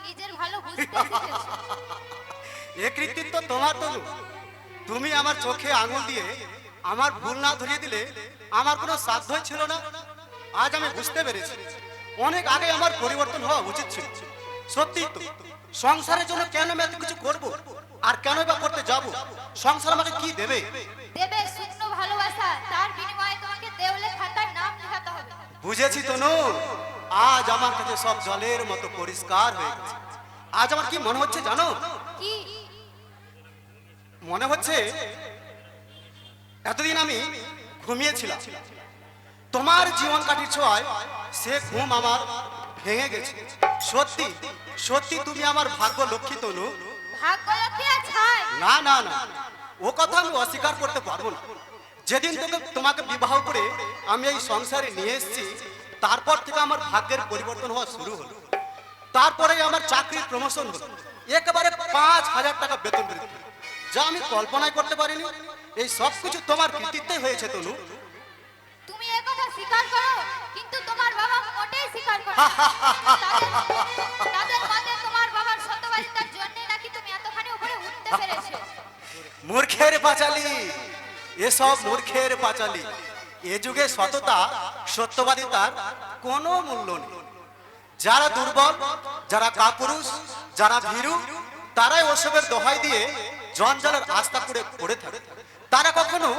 নিজের ভালো বুঝতে শিখেছো। এ কৃতিত্ব তোমার তনু। তুমি আমার চোখে আঙুল দিয়ে আমার ভুল না ধরিয়ে দিলে আমার কোনো সাধ্যই ছিল না। আজ আমি বুঝতে পেরেছি অনেক আগে আমার পরিবর্তন হওয়া উচিত ছিল। সত্যি তো, সংসারের জন্য কেন আমি এত কিছু করব, আর কেন বা করতে যাব? সংসার আমাকে কি দেবে? দেবে শুকনো ভালোবাসা, তার বিনিময়ে তোমাকে দেওলে খাতার নাম লেখাতে হবে। বুঝেছি তনু, আজ আমার কাছে সব জলের মতো পরিষ্কার হয়ে গেছে। আজ আমার কি মনে হচ্ছে জানো? কি? মনে হচ্ছে এতদিন আমি ঘুমিয়েছিলাম, তোমার জীবন কাঠির ছোঁয়ায় সে ঘুম আমার ভেঙে গেছে। সত্যি সত্যি তুমি আমার ভাগ্য লক্ষ্মী তনু। ভাগ্য লক্ষ্মী ছাই। না না না, ও কথা আমি অস্বীকার করতে পারবো না। যেদিন তোমাকে বিবাহ করে আমি এই সংসারে নিয়ে এসেছি, তারপর থেকে আমার ভাগ্যের পরিবর্তন হওয়া শুরু হলো। তারপরে আমার চাকরির প্রমোশন হলো, একেবারে 5,000 টাকা বেতন বৃদ্ধি, যা আমি কল্পনাই করতে পারিনি। এই সব কিছু তোমার কৃতিত্বই হয়েছে তনু। তুমি এই কথা স্বীকার করো, কিন্তু তোমার বাবা মোটেই স্বীকার করে না। তাদের মতে তোমার বাবার সত্যবাদিতার জন্য নাকি তুমি এতখানি উপরে উঠতে পেরেছো। মূর্খের পাঁচালী, এসব মূর্খের পাঁচালী। এ যুগে সততা সত্যবাদিতার কোনো মূল্য নেই। যারা দুর্বল, যারা কাপুরুষ, যারা ভীরু, তারাই ওসবের দোহাই দিয়ে জঞ্জালের আস্থা করে পড়ে থাকে। তারা কখনো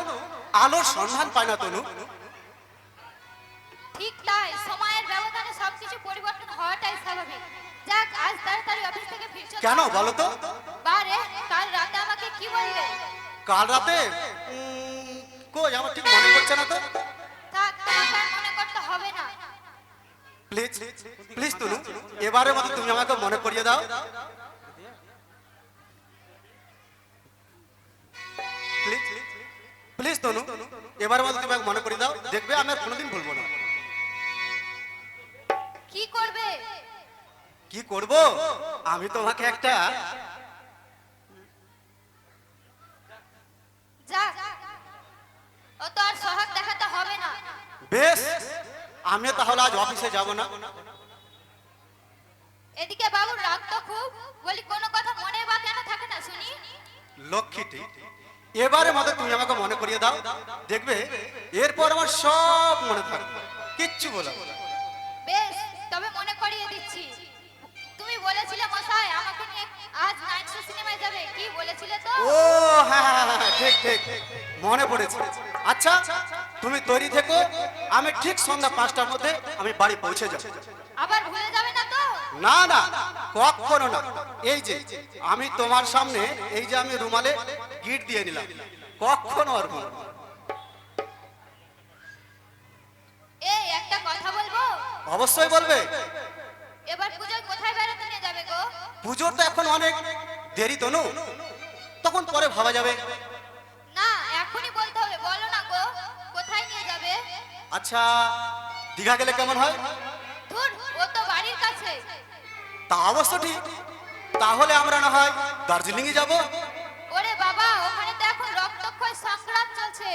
আলোর সন্ধান পায় না তনু। ঠিক তাই, সময়ের ব্যবধানে সবকিছু পরিবর্তন হওয়াটাই স্বাভাবিক। যাক, আজ তাড়াতাড়ি অফিস থেকে ফিরছো। কেন বলো তো? বারে, কাল রাতে আমাকে কি বললে? কাল রাতে কই আমার ঠিক মনে পড়ছে না তো। থাক, তোমাকে আর মনে করতে হবে না। প্লিজ প্লিজ তনু, এবারের মতো তুমি আমাকে মনে করিয়ে দাও। প্লিজ প্লিজ তনু, এবারের মতো তুমি আমাকে মনে করিয়ে দাও। দেখবে আমি আর কোনোদিন ভুলবো না। কি করবে? কি করব? আমি তোমাকে একটা যাক, ও তো আর সোহাগ দেখাতে হবে না। বেশ, আমি তাহলে আজ অফিসে যাব না। এদিকে বাবুর রাগ তো খুব, বলি কোনো কথা মনে বা কেন থাকে না শুনি। লক্ষ্মীটি, এবারে মতো তুমি আমাকে মনে করিয়ে দাও। দেখবে এরপর আমার সব মনে থাকবে, কিচ্ছু বলো না। বেশ, তবে মনে করিয়ে দিচ্ছি। তুমি বলেছিলে মশাই আমাকে নিয়ে আজ নাইট শো সিনেমায় যাবে, কি বলেছিলে তো? ও হ্যাঁ হ্যাঁ হ্যাঁ, ঠিক ঠিক মনে পড়েছে। আচ্ছা তুমি তৈরি থেকো, আমি ঠিক সন্ধ্যা 5টার মধ্যে আমি বাড়ি পৌঁছে যাব। আবার ভুলে যাবে না তো? না না, কখনো না। এই যে আমি তোমার সামনে এই যে আমি রুমালে গিট দিয়ে নিলাম, কখনো আর ভুলবো না। এই একটা কথা বলবো? অবশ্যই বলবে। এবার পূজায় কোথায় বেড়াতে নিয়ে যাবে গো? পুজোর তো এখন অনেক দেরি তনু, তখন পরে ভাবা যাবে। না, এখনই বলতে হবে, বলো না গো, কোথায় নিয়ে যাবে? আচ্ছা, দীঘা গেলে কেমন হয়? ধুর, ও তো বাড়ির কাছে। তা অবশ্য ঠিক। তাহলে আমরা না হয় দার্জিলিং এ যাব। ওরে বাবা, ওখানে তো এখন রক্তক্ষয় সংগ্রাম চলছে।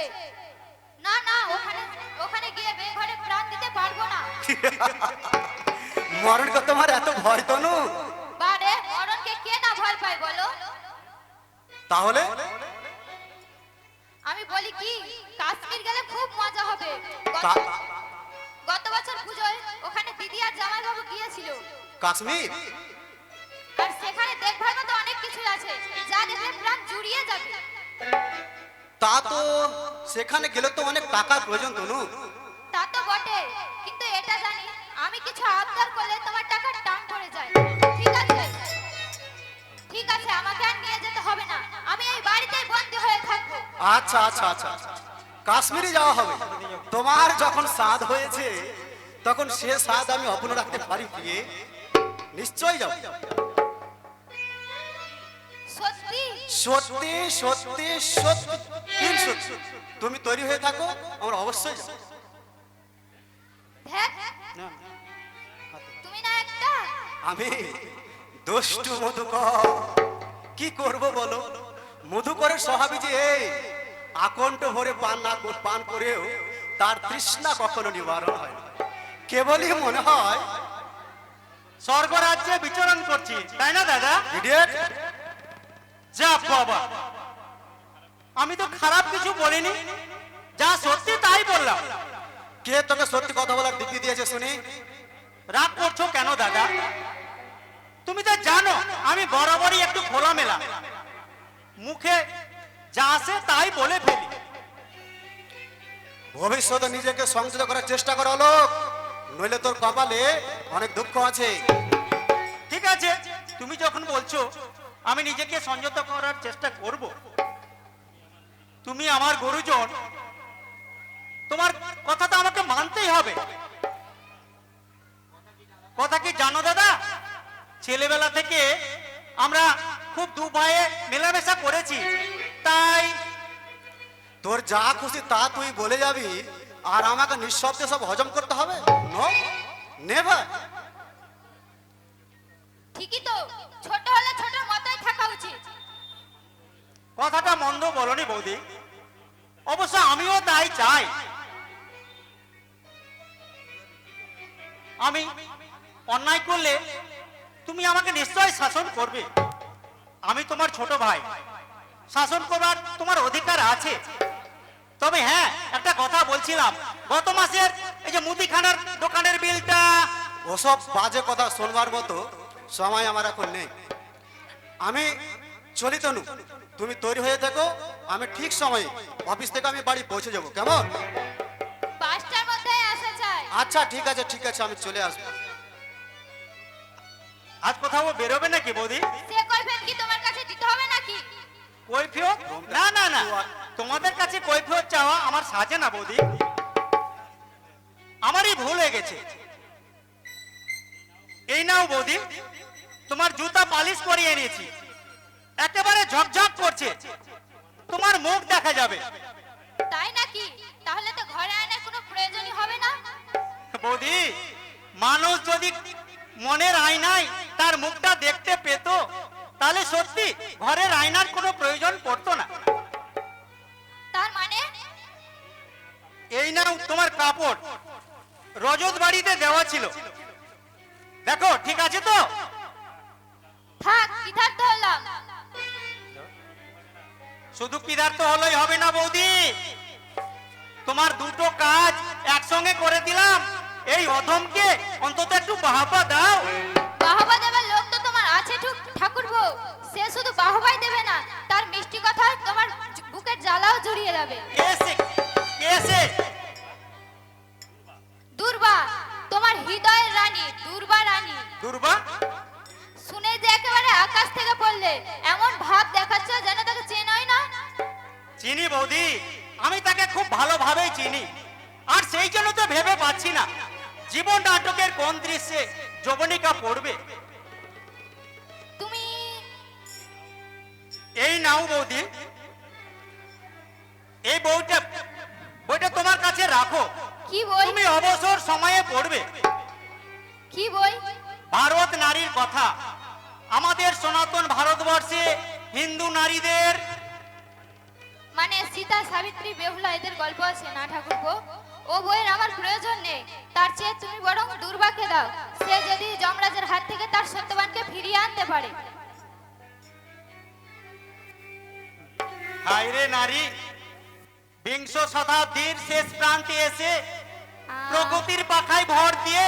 না না, ওখানে ওখানে গিয়ে বেঘরে প্রাণ দিতে পারবো না। মরণকে তোমার এত ভয় তনু? বারে, মরণকে কে না ভয় পায় বলো? তাহলে আমি বলি কি, কাশ্মীর গেলে খুব মজা হবে। কা- গত বছর পুজোয় ওখানে দিদি আর জামাইবাবু গিয়েছিল। কাশ্মীর? আর সেখানে দেখবার মতো অনেক কিছু আছে, যা দেখলে প্রাণ জুড়িয়ে যাবে। তা তো সেখানে গেলে তো অনেক টাকার প্রয়োজন তনু। তা তো বটে, কিন্তু এটা জানি আমি কিছু আবদার করলে তোমার টাকার টান পড়ে যায়। ঠিক আছে? ঠিক আছে, আমাকে আর নিয়ে যেতে হবে না, আমি এই বাড়িতেই বন্দী হয়ে থাকবো। আচ্ছা আচ্ছা আচ্ছা, কাশ্মীরে যাওয়া হবে। তোমার যখন স্বাদ হয়েছে তখন সে স্বাদ আমি অপূর্ণ রাখতে পারি প্রিয়ে। নিশ্চয়ই যাব। সত্যি? সত্যি সত্যি সত্যি, তিন সত্যি। তুমি তৈরি হয়ে থাকো, আমরা অবশ্যই যাব। দেখ, তুমি না একটা আমি দুষ্টু মধুকর, কি করব বলো? মধুকরের স্বভাবই যে এই, আকণ্ঠ ভরে পান করেও তার তৃষ্ণা কখনো নিবারণ হয় না। কেবলই মনে হয় স্বর্গরাজ্যে বিচরণ করছি, তাই না দাদা? ইডিয়েট! যা বাবা, আমি তো খারাপ কিছু বলিনি, যা সত্যি তাই বললাম। কে তোকে সত্যি কথা বলার দিব্যি দিয়েছে শুনি? রাগ করছো কেন দাদা? তুমি তো জানো আমি বরাবরই একটু খোলামেলা, মুখে যা আসে তাই বলে ফেলি। ভবিষ্যতে নিজেকে সংযত করার চেষ্টা কর অলোক, নইলে তোর কপালে অনেক দুঃখ আছে। ঠিক আছে, তুমি যখন বলছো আমি নিজেকে সংযত করার চেষ্টা করব। তুমি আমার গুরুজন, তোমার কথা তো আমাকে মানতেই হবে। কথা কি জানো দাদা, ছেলেবেলা থেকে আমরা খুব দু ভাইয়ে মেলামেশা করেছি, তাই তোর যা খুশি তা তুই বলে যাবি, আর আমাকে নিঃশব্দে সব হজম করতে হবে? No, never. ঠিকই তো, ছোট হলে ছোটর মতোই থাকা উচিত। কথাটা মন্দ বলনি বৌদি, অবশ্য আমিও তাই চাই। আমি অন্যায় করলে তুমি আমাকে নিশ্চয় শাসন করবে। আমি তোমার ছোট ভাই, শাসন করবার তোমার অধিকার আছে। তবে হ্যাঁ, একটা কথা বলছিলাম, গত মাসের এই যে মুদিখানার দোকানের বিলটা। ওসব বাজে কথা শোনবার মতো সময় আমার এখন নেই। আমি চলি তনু, তুমি তৈরি হয়ে থাকো, আমি ঠিক সময়ে অফিস থেকে আমি বাড়ি পৌঁছে যাবো, কেমন? 5টার মধ্যে আসা চাই। আচ্ছা ঠিক আছে ঠিক আছে, আমি চলে আসবো। আজ কোথাও বেরোবে নাকি বৌদি? সে কৈফিয়ত কি তোমার কাছে দিতে হবে নাকি? কৈফিয়ত? না না না, তোমাদের কাছে কৈফিয়ত চাওয়া আমার সাজে না বৌদি, আমারই ভুল হয়ে গেছে। এই নাও বৌদি, তোমার জুতা পালিশ করিয়ে এনেছি, একেবারে ঝকঝক করছে, তোমার মুখ দেখা যাবে। তাই নাকি? তাহলে তো ঘরে আনার কোনো প্রয়োজনই হবে না। বৌদি, মানুষ যদি মনের আয়নায় তার মুখটা দেখতে পেত, তাহলে সত্যি ঘরের আয়নার কোনো প্রয়োজন পড়তো না। তার মানে? এই নাও তোমার কাপড়, রজত বাড়িতে দেওয়া ছিল, দেখো ঠিক আছে তো? থাক, কৃতার্থ হলাম। শুধু কিদার তো হলেই হবে না বৌদি, তোমার দুটো কাজ একসঙ্গে করে দিলাম। এই অধমকে অন্তত একটু বাহবা দাও। বাহবা দেবার লোক তো তোমার আছে ঠাকুরপো। সে শুধু বাহবাই দেবে না, তার মিষ্টি কথা তোমার বুকের জ্বালাও জড়িয়ে যাবে। কেসে কেসে দুর্বা, তোমার হৃদয়ের রানী, দুর্বা রানী। দুর্বা? শুনে যে একেবারে আকাশ থেকে পড়লে, এমন ভাব দেখাচ্ছ যেন তাকে চেনোই না। চিনি বৌদি, আমি তাকে খুব ভালোভাবেই চিনি, আর সেই জন্য তো ভেবে পাচ্ছি না জীবন নাটকের কোন দৃশ্যে যবনিকা পড়বে। তুমি এই নাও বৌদি, এই বইটা তোমার কাছে রাখো, কি বই? তুমি অবসর সময়ে পড়বে। কি বই? ভারত নারীর কথা। আমাদের সনাতন ভারতবর্ষে হিন্দু নারীদের, মানে সীতা, সাবিত্রী, বেহুলা এদের গল্প আছে না ঠাকুরপো? ও বইয়ের আমার প্রয়োজন নেই, তার চেয়ে তুমি বরং দুর্বাকে দাও। সে যদি যমরাজের হাত থেকে তার সত্যবানকে ফিরিয়ে আনতে পারে। হায়রে নারী, বিংশ শতাব্দীর শেষ প্রান্তে এসে প্রগতির পাখায় ভর দিয়ে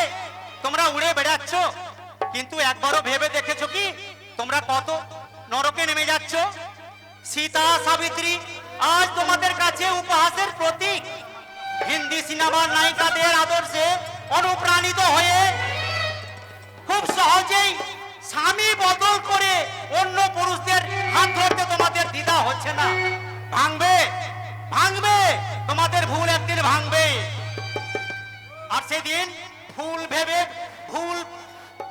তোমরা উড়ে বেড়াচ্ছ, কিন্তু একবারও ভেবে দেখেছো কি তোমরা কত নরকে নেমে যাচ্ছ? সীতা, সাবিত্রী আজ তোমাদের কাছে উপহাসের প্রতীক। হিন্দি সিনেমার নায়িকাদের আদর্শে অনুপ্রাণিত হয়ে খুব সহজেই স্বামী বদল করে অন্য পুরুষদের হাত ধরতে তোমাদের দ্বিধা হচ্ছে না। ভাঙবে ভাঙবে, তোমাদের ভুল একদিন ভাঙবে, আর সেদিন ভুল ভেবে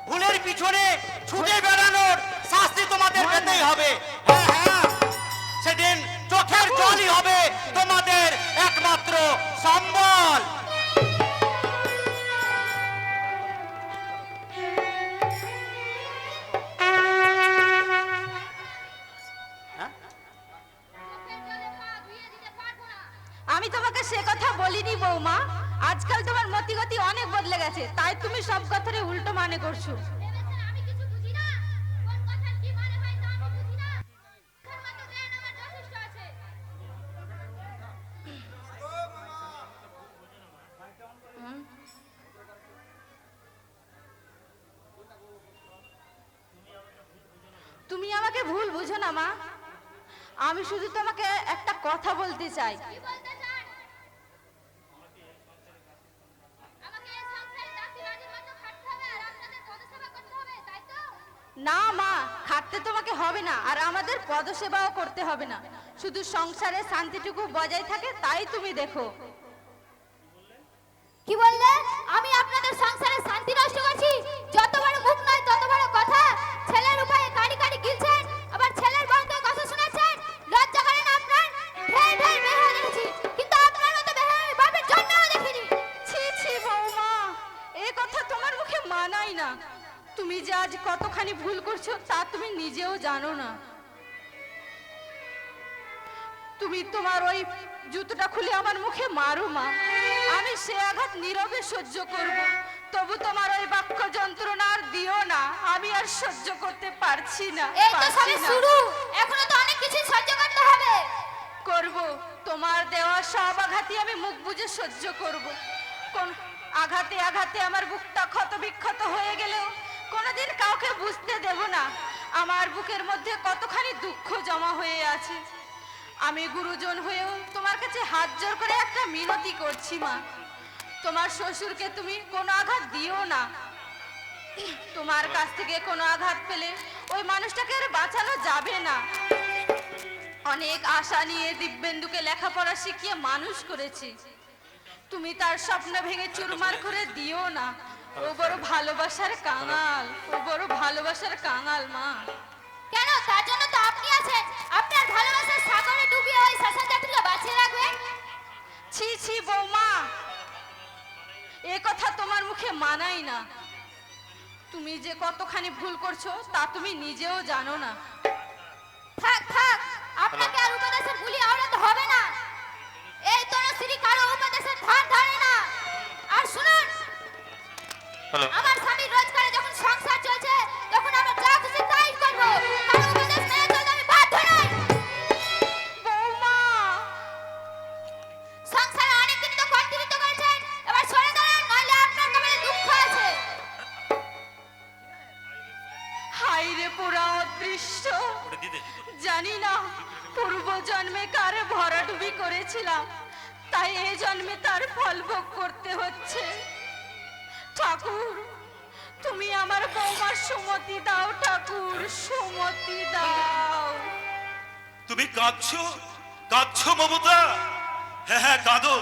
ভুলের পিছনে ছুটে বেড়ানোর শাস্তি তোমাদের পেতেই হবে। হ্যাঁ হ্যাঁ, সেদিন চোখের জলই হবে তোমাদের একমাত্র সম্বল। আমি তোমাকে সে কথা বলিনি বৌমা, আজকাল তোমার মতিগতি অনেক বদলে গেছে, তাই তুমি সব কথারে উল্টো মানে করছো। ভুল বুঝো না মা, আমি শুধু তোমাকে একটা কথা বলতে চাই। কি বলতে চান? আমাকে এই সংসারে দাসী রানীর মতো খাটতে হবে আর আপনাদের পদসেবা করতে হবে, তাই তো? না মা, খাটতে তোমাকে হবে না, আর আমাদের পদসেবাও করতে হবে না, শুধু সংসারে শান্তিটুকু বজায় থাকে তাই তুমি দেখো। কি বললে? আমি আপনাদের সংসারে শান্তি নষ্ট করছি? যত বড় মুখ নয় তত বড় কথা। ছেলের উপায়ে কাড়ি কাড়ি গিলছেন, আবার ছেলের বউকে কথা শোনাচ্ছেন। লজ্জা করে না আপনার? ঢের ঢের বেহায়া দেখেছি, কিন্তু আপনার মতো বেহায়া আমি বাপের জন্মেও দেখিনি। ছি ছি বৌমা, এই কথা তোমার মুখে মানাই না। তুমি যে আজ কতখানি ভুল করছো তা তুমি নিজেও জানো না। তুমি তোমার ওই জুতোটা খুলে আমার মুখে মারো মা, আমি সে আঘাত নীরবে সহ্য করব, তবু তোমার ওই বাক্য যন্ত্রণা আর দিও না, আমি আর সহ্য করতে পারছি না। এই তো পারছি সবে না। শুরু, এখনো তো অনেক কিছু সহ্য করতে হবে। করব, তোমার দেওয়া সব আঘাতই আমি মুখ বুজে সহ্য করব। কোন আঘাতে আঘাতে আমার বুকটা ক্ষত বিক্ষত হয়ে গেলেও কোনোদিন কাউকে বুঝতে দেব না আমার বুকের মধ্যে কতখানি দুঃখ জমা হয়ে আছে। আমি গুরুজন হয়েও তোমার কাছে হাত জোর করে একটা মিনতি করছি মা, তোমার শ্বশুরকে তুমি কোনো আঘাত দিও না। তোমার কাছ থেকে কোনো আঘাত পেলে ওই মানুষটাকে আর বাঁচানো যাবে না। অনেক আশা নিয়ে দিব্যেন্দুকে লেখাপড়া শিখিয়ে মানুষ করেছি, তুমি তার স্বপ্ন ভেঙে চুরমার করে দিও না। ও বড় ভালোবাসার কাঙাল, ও বড় ভালোবাসার কাঙাল মা। কেন? তার জন্য তো আপনি আছেন। আপনার ভালোবাসার সাগরে ডুবিয়ে ওই শাসন জাতিকে বাঁচিয়ে রাখবেন। ছি ছি বৌমা, এ কথা তোমার মুখে মানাই না। তুমি যে কতখানি ভুল করছো তা তুমি নিজেও জানো না। থাক থাক, আপনাকে আর উপদেশের বুলি আওড়াতে হবে না। এই তনুশ্রী কারো উপদেশের ধার ধারে না। আর শুনুন, হ্যালো, আমার স্বামীর রোজগারে যখন সংসার চলছে তখন আমরা যা খুশি তাই করবো। কারো উপদেশ মেনে চলতে আমি বাধ্য নই। বৌমা, সংসারে অনেকদিন তো কর্তৃত্ব করেছেন, এবার সরে দাঁড়ান, নইলে আপনার কপালে দুঃখ আছে। হাই রে পুরা অদৃশ্য, জানি না পূর্ব জন্মে কারে ভরাডুবি করেছিলাম, তাই এই জন্মে তার ফল ভোগ করতে হচ্ছে। ঠাকুর, তুমি আমার বৌমার সুমতি দাও, ঠাকুর সুমতি দাও। তুমি কাঁদছো কাঁদছো মমতা? হ্যাঁ হ্যাঁ কাঁদো,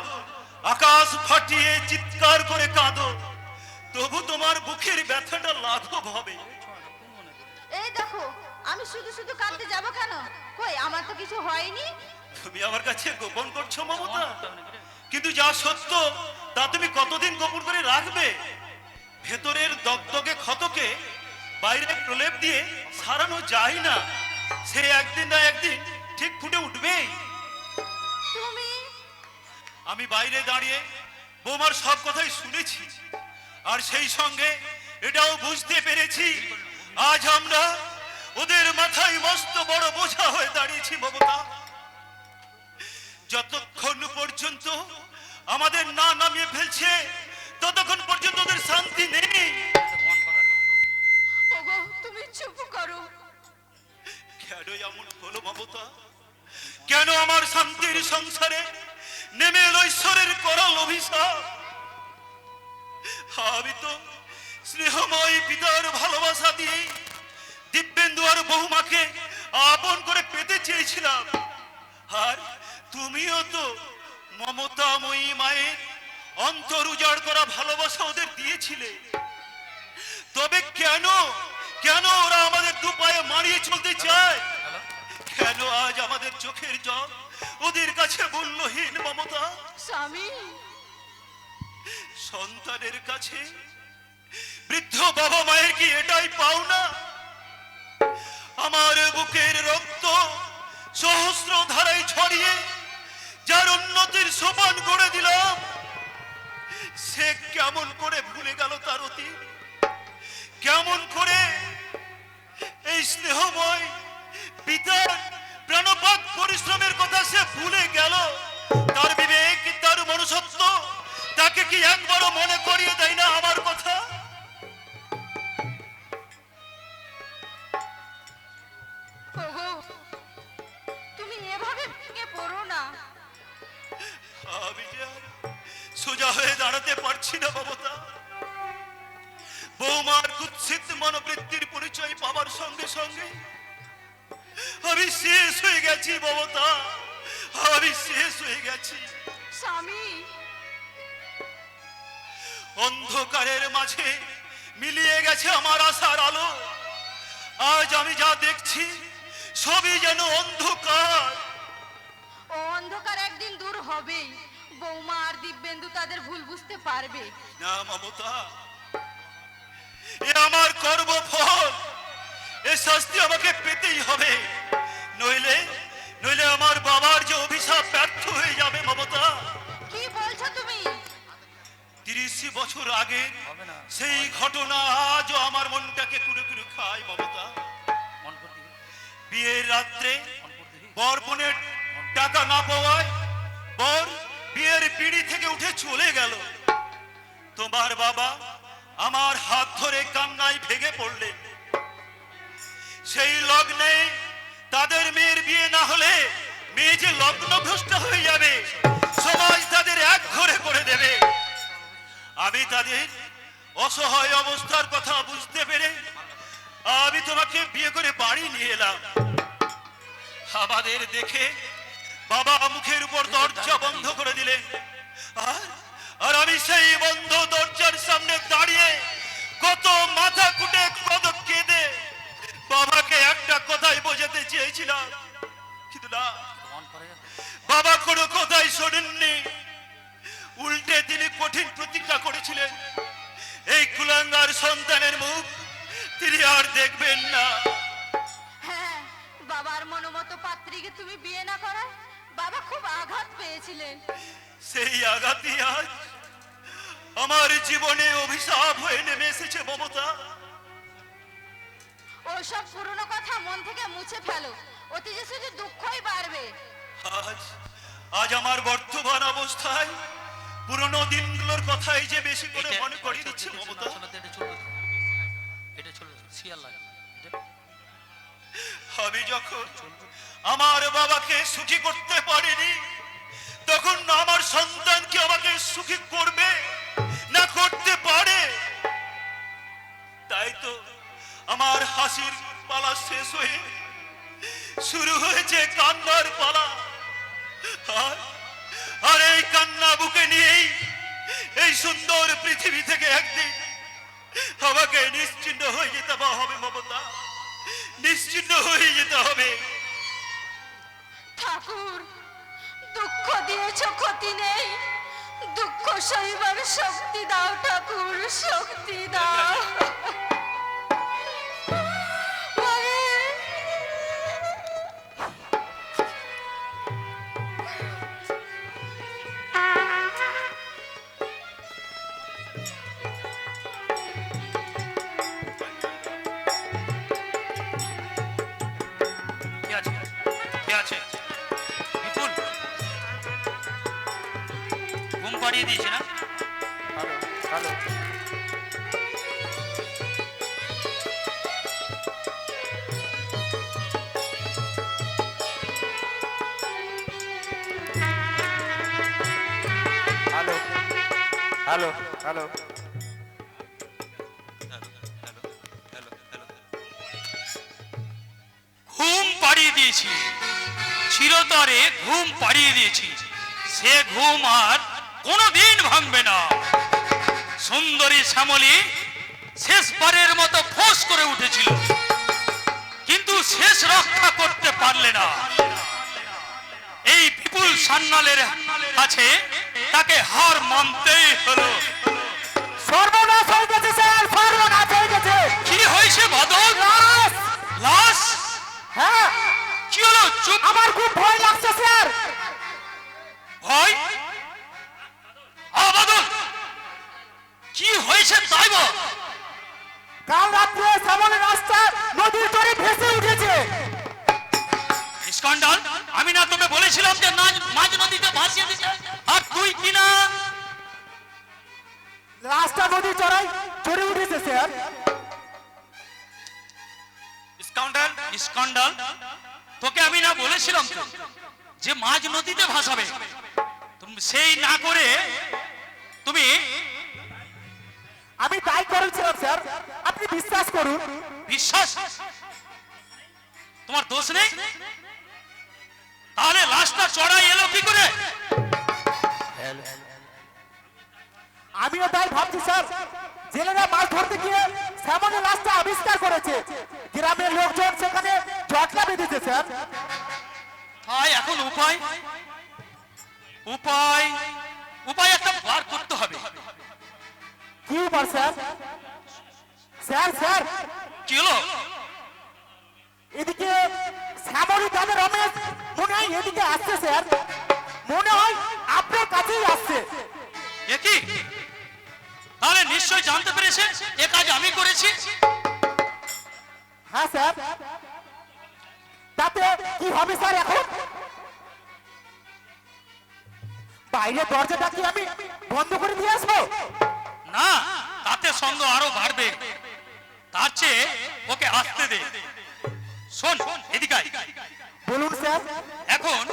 আকাশ ফাটিয়ে চিৎকার করে কাঁদো, তবু তোমার বুকের ব্যথাটা লাঘব হবে। এই দেখো, আমি শুধু শুধু কাঁদতে যাব কেন? কই, আমার তো কিছু হয়নি। তুমি আমার কাছে গোপন করছো মমতা, কিন্তু যা সত্য তা তুমি কতদিন গোপন করে রাখবে? ভেতরের দগদগে ক্ষতকে বাইরে প্রলেপ দিয়ে সারানো যায় না, সে একদিন না একদিন ঠিক ফুটে উঠবেই। তুমি আমি বাইরে দাঁড়িয়ে বৌমার সব কথাই শুনেছি, আর সেই সঙ্গে এটাও বুঝতে পেরেছি আজ আমরা ওদের মাথায় মস্ত বড় বোঝা হয়ে দাঁড়িয়েছি মমতা। যতক্ষণ পর্যন্ত আমাদের না নামিয়ে ফেলছে ততক্ষণ পর্যন্ত ওদের শান্তি নেই। ওগো, তুমি চুপ করো। কেন এমন হলো মমতা? কেন আমার শান্তির সংসারে নেমে এলো ঈশ্বরের করল অভিশাপ? আমি তো স্নেহময় পিতার ভালোবাসা দিয়ে দিব্যেন্দু আর বহুমাকে আপন করে পেতে চেয়েছিলাম, আর তুমিও তো মমতাময়ী মায়ের অন্তর উজাড় করা ভালোবাসা ওদের দিয়েছিলে। তবে কেন কেন ওরা আমাদের দু পায়ে মারিয়ে চলতে চায়? কেন আজ আমাদের চোখের জল ওদের কাছে মূল্যহীন মমতা? স্বামী, সন্তানের কাছে বৃদ্ধ বাবা মায়ের কি এটাই পাওনা? আমার বুকের রক্ত সহস্র ধারায় ছড়িয়ে যার উন্নতির সোপান গড়ে দিলাম, সে কেমন করে ভুলে গেল তার অতীত? কেমন করে এই স্নেহময় পিতার প্রাণপাত পরিশ্রমের কথা সে ভুলে গেল? তার বিবেক, তার মনুষ্যত্ব তাকে কি একবারও মনে করিয়ে দেয় না আমার কথা? সোজা হয়ে দাঁড়াতে পারছি না মমতা। বৌমার কুৎসিত মনোবৃত্তির পরিচয় পাওয়ার সঙ্গে সঙ্গে আমি শেষ হয়ে গেছি মমতা, আমি শেষ হয়ে গেছি। স্বামী, অন্ধকারের মাঝে মিলিয়ে গেছে আমার আশার আলো। আজ আমি যা দেখছি সবই যেন অন্ধকার। ও অন্ধকার একদিন দূর হবেই। বৌমা আর দিব্যেন্দু তাদের ভুল বুঝতে পারবে। না মমতা, এ আমার কর্মফল, এ শাস্তি আমাকে পেতেই হবে, নইলে নইলে আমার বাবার যে অভিশাপ ব্যর্থ হয়ে যাবে মমতা। কি বলছো তুমি? 30 বছর আগে সেই ঘটনা আজও আমার মনটাকে কুড়ে কুড়ে খায় মমতা। বিয়ের রাত্রে বর বোনের টাকা না পাওয়ায় বর বিয়ের পিঁড়ি থেকে উঠে চলে গেল। তোমার বাবা আমার হাত ধরে কান্নায় ভেঙে পড়লেন। সেই লগ্নে তাদের মেয়ের বিয়ে না হলে মেয়ে যে লগ্নভ্রষ্ট হয়ে যাবে, সমাজ তাদের এক ঘরে করে দেবে। আমি তাদের অসহায় অবস্থার কথা বুঝতে পেরে আমি তোমাকে বিয়ে করে বাড়ি নিয়ে এলাম। আমাদের দেখে বাবা মুখের উপর দরজা বন্ধ করে দিলেন, আর আমি সেই বন্ধ দরজার সামনে দাঁড়িয়ে কত মাথা কুটে কত কেঁদে বাবাকে একটা কথাই বোঝাতে চেয়েছিলাম, কিন্তু না, বাবা কোনো কথাই শোনেননি। উল্টে তিনি কঠিন প্রতিজ্ঞা করেছিলেন, এই কুলাঙ্গার সন্তানের মুখ তিনি আর দেখবেন না। হ্যাঁ, বাবার মনোমতো পাত্রীকে তুমি বিয়ে না করায় বাবা খুব আঘাত পেয়েছিলেন। সেই আঘাতই আজ আমার জীবনে অভিশাপ হয়ে নেমে এসেছে মমতা। ওইসব পুরনো কথা মন থেকে মুছে ফেলো, অতীতে শুধু দুঃখই বাড়বে। আজ আমার বর্তমান অবস্থায় পুরনো দিনগুলোর কথাই যে বেশি করে মনে করিয়ে দিচ্ছে মমতা। আমি যখন আমার বাবাকে সুখী করতে পারিনি, তখন আমার সন্তানকে আমাকে সুখী করবে না করতে পারে। তাই তো আমার হাসির পালা শেষ হয়ে শুরু হয়েছে কান্নার পালা। আর এই কান্না বুকে নিয়েই এই সুন্দর পৃথিবী থেকে একদিন আমাকে নিশ্চিন্ন হয়ে যেতে হবে মমতা, নিশ্চিন্ন হয়ে যেতে হবে। ঠাকুর, দুঃখ দিয়েছ ক্ষতি নেই, দুঃখ সইবার শক্তি দাও ঠাকুর, শক্তি দাও। ঘুম পাড়িয়ে দিয়েছে না? হ্যালো, হ্যালো, হ্যালো, ঘুম পাড়িয়ে দিয়েছি, চিরতরে ঘুম পাড়িয়ে দিয়েছি। সে ঘুম আর কোনোদিন ভাঙবে না। সুন্দরী শ্যামলী শেষবারের মতো ফোঁস করে উঠেছিল, কিন্তু শেষ রক্ষা করতে পারলে না। এই বিপুল সান্যালের কাছে তাকে হার মানতেই হলো। সর্বনাশ হয়ে গেছে স্যার, সর্বনাশ হয়ে গেছে। কি হয়েছে বাদল? লাশ? হ্যাঁ, কি হলো? চুপ। আমার খুব ভয় লাগছে স্যার। ভয়? বাদল, কি হয়েছে তাই বল। কাল রাত্রে শ্যামলের রাস্তা নদীর চরে ভেসে উঠেছে। স্কন্ডাল, আমি না তোকে বলেছিলাম যে মাঝ নদীতে ভাসিয়ে দিতে, আর তুই কিনা রাস্তা নদীর চড়াই চড়ে উঠেছে স্যার। স্কন্ডাল, তোকে আমি না বলেছিলাম তো যে মাঝ নদীতে ভাসাবে, তুমি সেই না করে তুমি আমি তাই করেছিলাম স্যার, আপনি বিশ্বাস করুন। বিশ্বাস? তোমার দোষ নেই? তাহলে লাশটা চড়াই এলো কি করে? আমিও তাই ভাবছি স্যার, জেলেরা মাছ ধরতে গিয়ে শ্যামলের লাশটা আবিষ্কার করেছে, গ্রামের লোকজন সেখানে জটলা বেঁধেছে স্যার। তাই এখন উপায় উপায় উপায় একটা বার করতে হবে। কি উপায় স্যার? স্যার স্যার কি হলো? এদিকে শ্যামলী দাদা রমেশ মনে হয় এদিকে আসছে স্যার, মনে হয় আপনার কাছেই আসছে। এ কি? তাহলে নিশ্চয় জানতে পেরেছে এ কাজ আমি করেছি। হ্যাঁ স্যার, তাতে কি হবে স্যার? এখন বাইরে দরজাটা কি আমি বন্ধ করে দিয়ে আসবো? না, তাতে সন্দেহ আরো বাড়বে। তার চেয়ে ওকে আসতে দে। শোন, এদিকে আয়। বলুন স্যার। এখন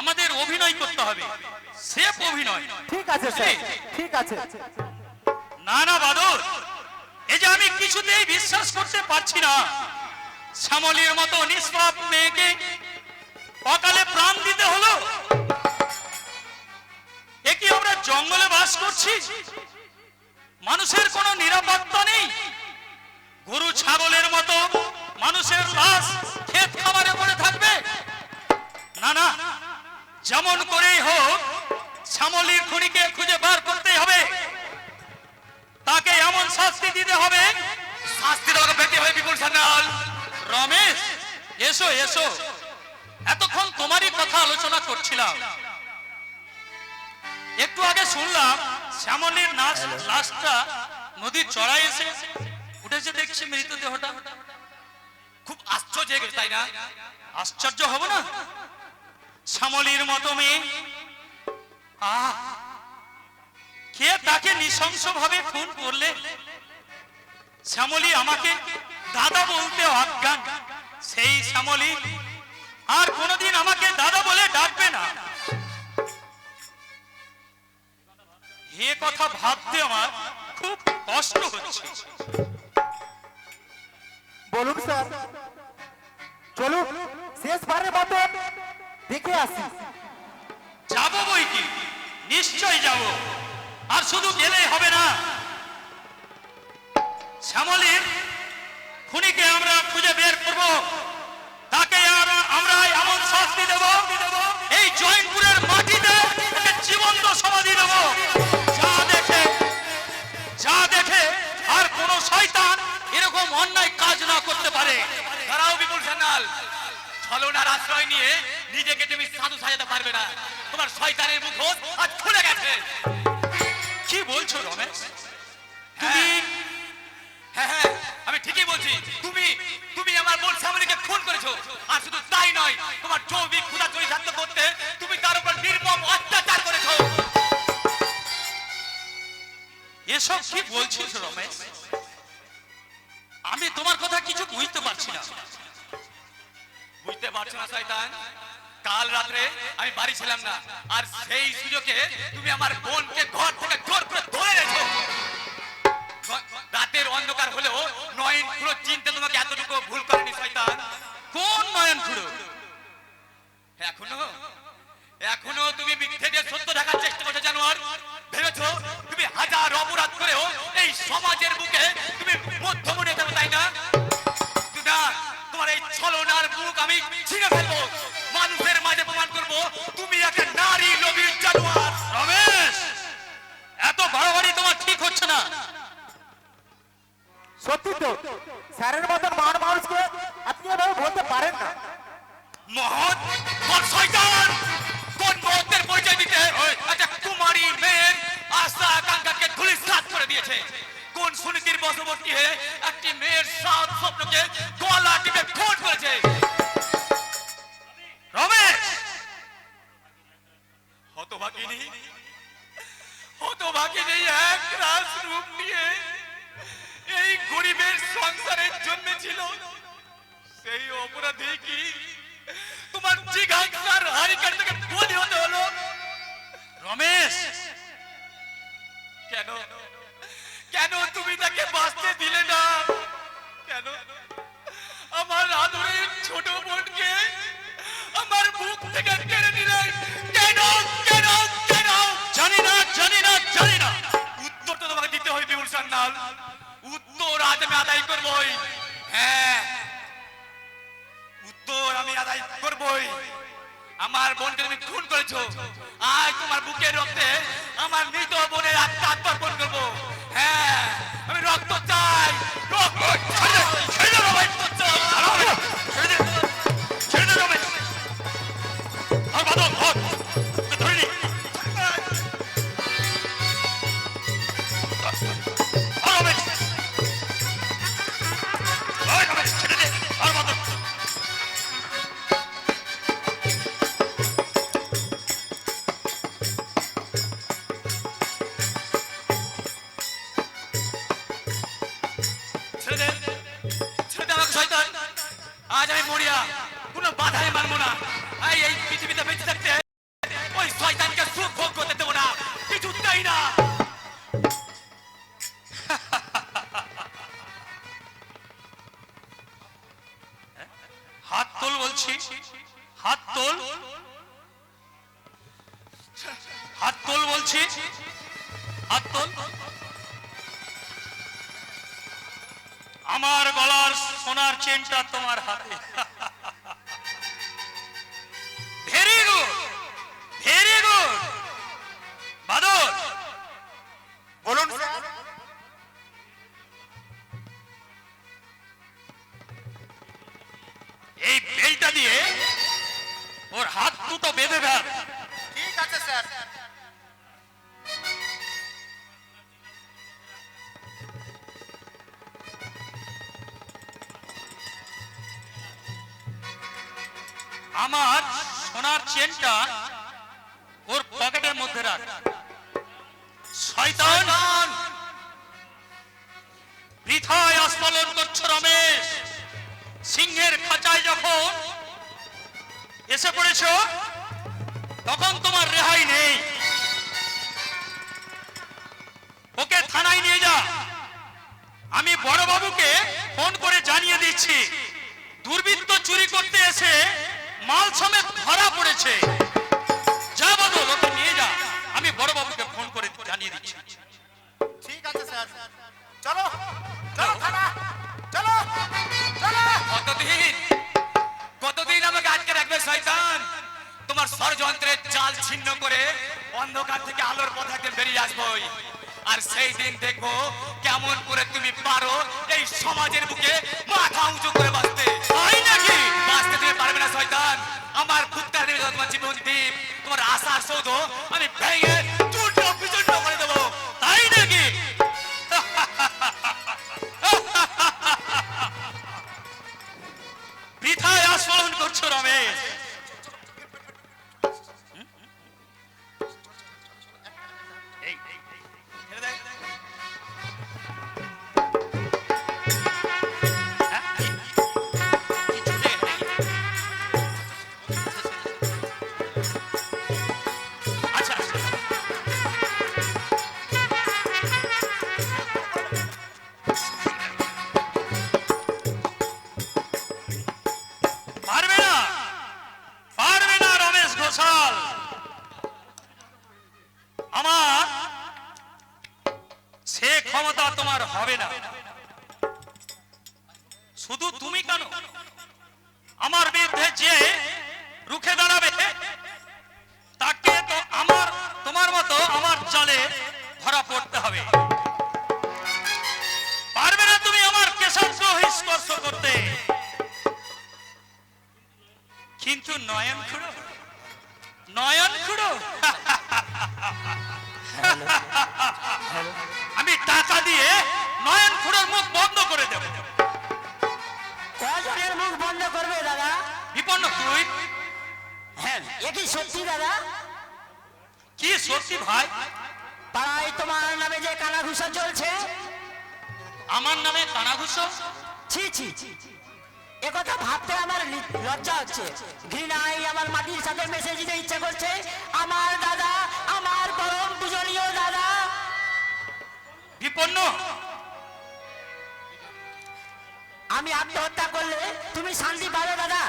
আমাদের অভিনয় করতে হবে, সেফ অভিনয়। ঠিক আছে স্যার, ঠিক আছে। না না বাদর, এই যে আমি কিছুতেই বিশ্বাস করতে পারছি না, শ্যামলীর মতো নিষ্পাপ মেয়েকে অকালে প্রাণ দিতে হলো। এ কি আমরা জঙ্গলে বাস করছি? মানুষের কোনো নিরাপত্তা নেই। গরু ছাগলের মতো মানুষের লাশ ক্ষেত খামারে পড়ে থাকবে? না না, যেমন করেই হোক শ্যামলীর খুনিকে খুঁজে বার করতেই হবে। তাকে এমন শাস্তি দিতে হবে, শাস্তি দেওয়া পেতে হবে বিপুল সান্যাল। রমেশ, এসো এসো, এতক্ষণ তোমারই কথা আলোচনা করছিলাম। একটু আগে শুনলাম শ্যামলীর লাশটা নদীর চড়াই এসে উঠেছে, দেখছি মৃতদেহটা। খুব আশ্চর্য হয়ে গেছে, তাই না? আশ্চর্য হব না? শ্যামলীর মতো মেয়ে, কে তাকে নৃশংসভাবে খুন করলে? শ্যামলী আমাকে দাদা বলতে অজ্ঞান। সেই শ্যামলী আর কোনোদিন আমাকে দাদা বলে ডাকবে না। এ কথা ভাবতে আমার খুব কষ্ট হচ্ছে। বলুন স্যার, চলুন শেষবারের মতো দেখে আসি। যাবো বই কি, নিশ্চয় যাব। আর শুধু গেলেই হবে না, শ্যামলীর খুনিকে আমরা খুঁজে বের করব। তাকে আমরা এমন শাস্তি দেব, এই জয়পুরের মাটিতে তাকে জীবন্ত সমাধি দেব, যা দেখে আর কোন শয়তান এরকম অন্যায় কাজ না করতে পারে। দাঁড়াও বিপুল সান্যাল, ছলনার আশ্রয় নিয়ে নিজেকে তুমি সাধু সাজাতে পারবে না। তোমার শয়তানের মুখোশ আজ খুলে গেছে। কি বলছো রমেশ? হ্যাঁ হ্যাঁ, আমি ঠিকই বলছি। তুমি আমার বোন শ্যামলীকে খুন করেছো। আর শুধু তাই নয়, তোমার জৈবিক ক্ষুধা চরিতার্থ করতে তুমি তার উপর নির্মম অত্যাচার করেছো। এসব কি বলছিস রমেশ? আমি তোমার কথা কিছু বুঝতে পারছি না। বুঝতে পারছো না শয়তান? কাল রাত্রে আমি বাড়ি ছিলাম না, আর সেই সুযোগে তুমি আমার বোনকে ঘর থেকে জোর করে ধরে রেখো। রাতের অন্ধকার হলেও নয়ন খুঁড়ো চিনতে তোমাকে এতটুকু ভুল করেনি শয়তান। কোন নয়ন খুঁড়ো? এখনো তুমি মিথ্যে দিয়ে সত্য ঢাকার চেষ্টা করছো জানোয়ার। ভেবেছো তুমি হাজার অপরাধ করেও এই সমাজের বুকে তুমি মধ্যমণি হতে তাই না? তোমার এই ছলনার মুখ আমি ছিঁড়ে ফেলবো, মানুষের মাঝে প্রমাণ করবো তুমি একটা নারী লোভী জানোয়ার। রমেশ, এত বাড়াবাড়ি তোমার ঠিক হচ্ছে না। সত্যি তো, স্যারের মতন মানুষকে আপনি এভাবে বলতে পারেন না। মহৎ কোন শয়তান, কোন মহত্বের পরিচয় দিতে একটা কুমারী মেয়ের আশা আকাঙ্ক্ষাকে ধূলিসাৎ করে দিয়েছে? কোন সুনীতির বশবর্তী হয়ে একটি মেয়ের সাত স্বপ্নকে গলা টিপে খুন করেছে? রমেশ, হতভাগিনী এক রাস রূপ নিয়ে এই গরিবের সংসারের জন্মেছিল। সেই অপরাধী কি তোমার জিজ্ঞাসার হারিকার থেকে বলি হতে হলো? রমেশ, কেন কেন তুমি তাকে বাঁচতে দিলে না? কেন আমার আদরের ছোট বোনকে আমার বুক থেকে কেড়ে নিলে? কেন কেন কেন? জানি না জানি না জানি না। উত্তর তো তোমাকে দিতে হবে বিপুল সান্যাল, উত্তর আজ আমি আদায় করবই। হ্যাঁ, উত্তর আমি আদায় করবই। আমার বোনকে তুমি খুন করেছো, আজ তোমার বুকের রক্তে আমার মৃত বোনের আত্মা আত্মর্পণ করবো। হ্যাঁ, আমি রক্ত চাই, রক্ত চাই। ছেড়ে দাও রমেশ, ছেড়ে দে, ছেড়ে দে রমেশ। আর বাদল ধর, ওকে ধরে নি। আর রমেশ, ওই রমেশ, ছেড়ে দে। আর বাদল ছেড়ে দে, ছেড়ে দে আমাকে শয়তান। আজ আমি মরিয়া, কোনো বাধাই মানবো না। এই পৃথিবীতে বেঁচে থাকতে ওই শয়তানকে সুখ ভোগ করতে দেবো না, কিছুতেই না। হাত তোল বলছি, হাত তোল, হাত তোল বলছি, হাত তোল। আমার গলার সোনার চেনটা তোমার হাতে। Very good, very good. Badal বলুন এই বেলটা দিয়ে ওর হাত দুটো বেঁধে ফেল। ঠিক আছে স্যার। আমার সোনার চেনটা ওর পকেটের মধ্যে রাখ। শয়তান, বৃথায় আস্ফালন করছো রমেশ। সিংহের খাঁচায় যখন এসে পড়েছো তখন তোমার রেহাই নেই। ওকে থানায় নিয়ে যা। আমি বড়বাবুকে ফোন করে জানিয়ে দিচ্ছি দুর্বৃত্ত চুরি করতে এসে মাল সমেত ধরা পড়েছে। যা বদল, ওকে নিয়ে যা। আমি বড়বাবুকে ফোন করে জানিয়ে দিচ্ছি। ঠিক আছে স্যার। চলো চলো থানা, চলো চলো। কতদিন আমাকে আটকে রাখবে শয়তান? তোমার ষড়যন্ত্রের চাল ছিন্ন করে অন্ধকার থেকে আলোর পথে একদিন বেরিয়ে আসবোই। আর সেই দিন দেখবো কেমন করে তুমি পারো এই সমাজের বুকে মাথা উঁচু করে বাঁচতে। তাই নাকি? বাঁচতে তুমি পারবে না শয়তান। আমার ফুৎকার দেবে তোমার জীবন দ্বীপ, তোমার আশার সৌধ আমি ভেঙে চূর্ণ বিচূর্ণ করে দেবো। তাই নাকি? বৃথায় আস্ফালন করছো রমেশ। ছেড়ে দে। আচ্ছা, পারবে না, পারবে না রমেশ ঘোষাল। আমার সে ক্ষমতা তোমার হবে না। শুধু তুমি কেন, আমার বিরুদ্ধে যে রুখে দাঁড়াবে তাকে তো আমার তোমার মতো আমার জালে ধরা পড়তে হবে। পারবে না তুমি আমার কেশাগ্রহী স্পর্শ করতে। কিন্তু নয়ন খুড়ো, নয়ন খুড়ো, আমি টাকা দিয়ে নয়ন খুড়োর মুখ বন্ধ করে দেব। কজনের মুখ বন্ধ করবে দাদা? বিপন্ন তুই? হ্যাঁ, এ কি সত্যি দাদা? কি সত্যি ভাই? পাড়ায় তোমার নামে যে কানাঘুষা চলছে। আমার নামে কানাঘুষো? ছি ছি, এ কথা ভাবতে আমার লজ্জা হচ্ছে। ঘৃণায় আমার মাটির সাথে মেশে যেতে ইচ্ছা করছে। আমার দাদা, আমার পরম পূজনীয় দাদা, বিপন্ন আমি আত্মহত্যা করলে তুমি শান্তি পাবে দাদা?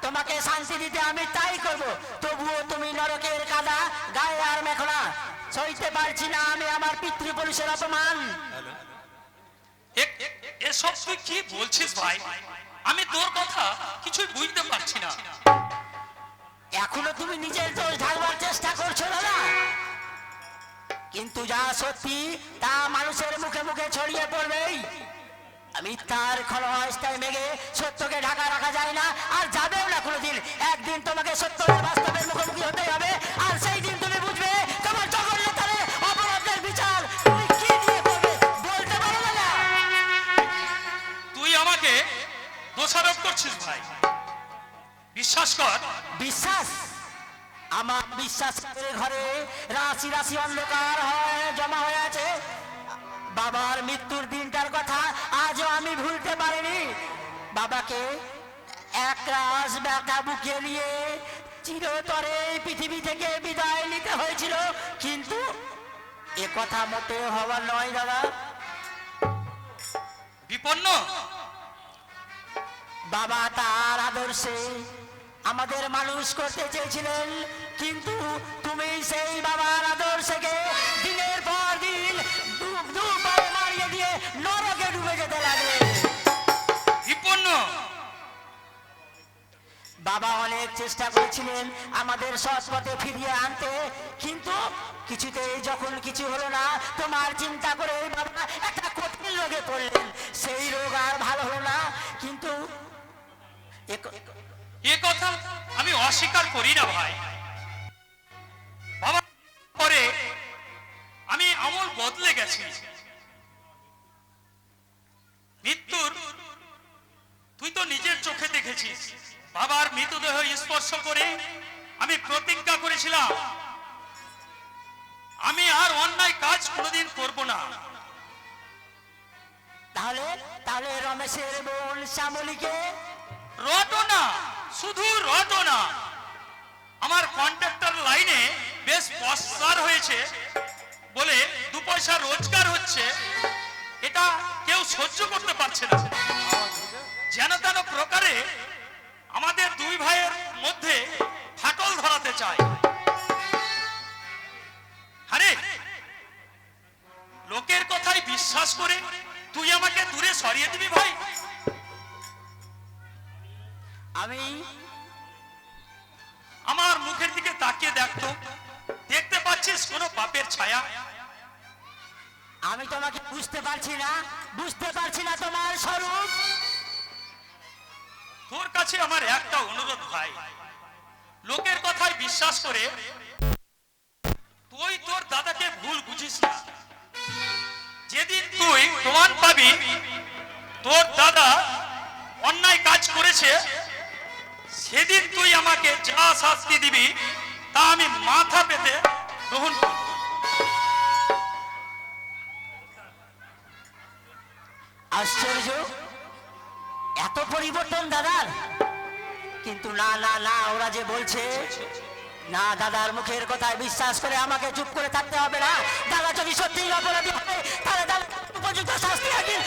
তোমাকে শান্তি দিতে আমি তাই করব, তবুও তুমি নরকের কাদা গায়ে আর মেখো না। সইতে পারছি না আমি আমার পিতৃপুরুষের অপমান। এসব তুই কি বলছিস ভাই? আমি তোর কথা কিছুই বুঝতে পারছি না। এখনো তুমি নিজের দোষ ঢাকবার চেষ্টা করছো দাদা, কিন্তু যা সত্যি তা মানুষের মুখে মুখে ছড়িয়ে পড়বেই। আমি তার ক্ষণস্থায়ী মেঘে সত্যকে ঢাকা রাখা যায় না, আর যাবেও না কোনোদিন। একদিন তোমাকে সত্যের বাস্তবের মুখোমুখি হতে হবে, আর সেই দিন তুমি বুঝবে তোমার জগন্নাথের অপরাধের বিচার তুমি কি দিয়ে করবে বলতে পারো না। তুই আমাকে দোষারোপ করছিস ভাই। বিশ্বাস কর। বিশ্বাস? আমার বিশ্বাসের ঘরে রাশি রাশি অন্ধকার জমা হয়ে আছে। বাবার মৃত্যুর দিনটার কথা আজও আমি ভুলতে পারিনি। বাবাকে এক রাস ব্যথা বুকে নিয়ে চিরতরে এই পৃথিবী থেকে বিদায় নিতে হয়েছিল, কিন্তু এ কথা মোটেও হওয়ার নয় দাদা। বিপন্ন বাবা তার আদর্শে আমাদের মানুষ করতে চেয়েছিলেন, কিন্তু তুমি সেই বাবার আদর্শকে দিনের পর দিন দুপায়ে মারিয়ে দিয়ে নরকে ডুবে যেতে লাগলে। বিপন্ন বাবা অনেক চেষ্টা করেছিলেন আমাদের সৎ পথে ফিরিয়ে আনতে, কিন্তু কিছুতেই যখন কিছু হলো না, তোমার চিন্তা করে বাবা একটা কঠিন রোগে পড়লেন। সেই রোগ আর ভালো হলো না, কিন্তু এ কথা আমি অস্বীকার করি না ভাই। বাবা পরে আমি আমল বদলে গেছি। মৃত্যুর তুই তো নিজের চোখে দেখেছিস। বাবার মৃতদেহ স্পর্শ করে আমি প্রতিজ্ঞা করেছিলাম আমি আর অন্যায় কাজ কোনোদিন করব না। তাহলে তাহলে রমেশের বোন শ্যামলীকে? রটনা, শুধু রটনা। আমার কন্ট্রাক্টর লাইনে বেশ পশ্চার হয়েছে বলে 2 পয়সা রোজগার হচ্ছে, এটা কেউ সহ্য করতে পারছে না। যেন তেন প্রকারে আমাদের 2 ভাইয়ের মধ্যে ফাটল ধরাতে চায়। আরে লোকের কথাই বিশ্বাস করে তুই আমাকে দূরে সরিয়ে দিবি ভাই? আমি আমার মুখের দিকে তাকিয়ে দেখতো, দেখতে পাচ্ছিস কোনো পাপের ছায়া? আমি তোমাকে বুঝতে পারছি না, বুঝতে পারছি না তোমার স্বরূপ। তোর কাছে আমার একটা অনুরোধ ভাই, লোকের কথায় বিশ্বাস করে তুই তোর দাদাকে ভুল বুঝিস না। যেদিন তুই প্রমাণ পাবি তোর দাদা অন্যায় কাজ করেছে, সেদিন তুই আমাকে যা শাস্তি দিবি তা আমি মাথা পেতে গ্রহণ করব। আশ্চর্য, এত পরিবর্তন দাদার। কিন্তু না না না, ওরা যে বলছে না, দাদার মুখের কথায় বিশ্বাস করে আমাকে চুপ করে থাকতে হবে না। দাদা যদি সত্যিই অপরাধী হয়, তাহলে দাদা উপযুক্ত শাস্তি একদিন